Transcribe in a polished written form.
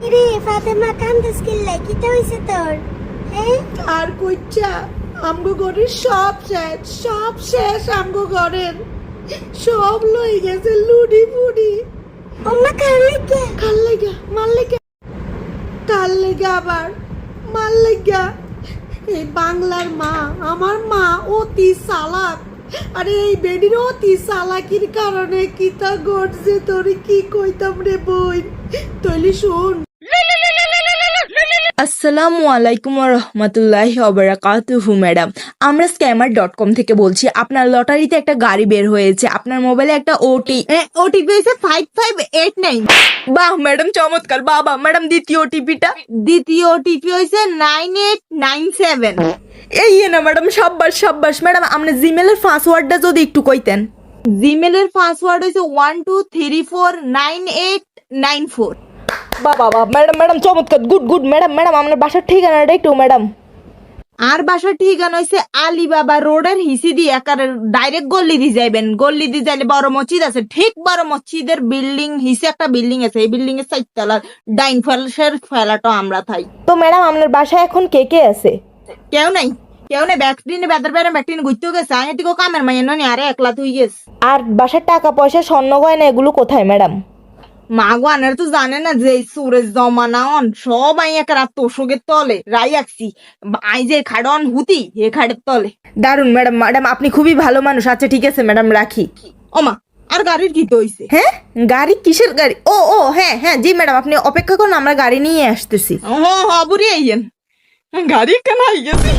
রে ফাতেমা কান্দাস কিল্লাই কিটা হইছে তোর? হ্যাঁ আর কইচ্ছা আমগো ঘরের সব শেষ আমগো ঘরের সব লই গেছে লুডি ফুডি। ওমা কার কার লেগা আবার মার লেগা। এই বাংলার মা, আমার মা অতি চালাক। আরে এই বেডির অতি চালাকির কারণে কিতা ঘটছে তোরে কি কইতাম রে বই, তইলি শুন। আসসালামু আলাইকুম রহমতুল্লাহি ওয়াবারাকাতুহু। ম্যাডাম, আমরা scammer.com থেকে বলছি। আপনার লটারিতে একটা গাড়ি বের হয়েছে, আপনার মোবাইলে একটা ওটিপি হইছে 5589। বাহ ম্যাডাম, চমৎকার। বাবা ম্যাডাম, দ্বিতীয় ওটিপিটা? দ্বিতীয় ওটিপি হইছে 9897। এই না ম্যাডাম, সাব্বাস ম্যাডাম, আপনি জিমেলের পাসওয়ার্ডটা যদি একটু কইতেন। জিমেলের পাসওয়ার্ড হইছে 12349894। বাবা ম্যাডাম চমৎকার, গুড ম্যাডাম। আপনার বাসার ঠিকানাটা একটু ম্যাডাম। আর বাসার ঠিকানা হইছে আলিবাবা রোডের হিসি দিয়ে একারে ডাইরেক্ট গল্লি দিয়ে যাইবেন। গল্লি দিয়ে যাইলে বড় মসজিদ আছে, ঠিক বড় মসজিদের বিল্ডিং হিসে একটা বিল্ডিং আছে। এই বিল্ডিং এর 4 তলার ডাইন ফেলাসের ফেলাটা আমরা থাই। তো ম্যাডাম, আপনার বাসায় এখন কে আছে? কেউ নাই ব্যাকটিনে বেদার বেড়ে ব্যাকটিনে ঘুরতেও গেছে। আমি এটিকে কামের মাইয়া ননি, আরে একলা তুই গেছ। আর বাসার টাকা পয়সা স্বর্ণ গয়না এগুলো কোথায় ম্যাডাম? মা গো, আনার তো জানে না যে সুরেশ জমানা অন সব আই একা রাত তোষকের তলে রাই আছি। আই যে খাড়ন হুতি এ খাড়ের তলে। দারুন ম্যাডাম, আপনি খুবই ভালো মানুষ। আচ্ছা ঠিক আছে ম্যাডাম, রাখি। ওমা, আর গাড়ির কি হইছে? হ্যাঁ, গাড়ি? কিসের গাড়ি? ও হ্যাঁ জি ম্যাডাম, আপনি অপেক্ষা করুন, আমরা গাড়ি নিয়ে আসতেছি। বুড়ি আইয়েন, গাড়ি কেন আই গেছি।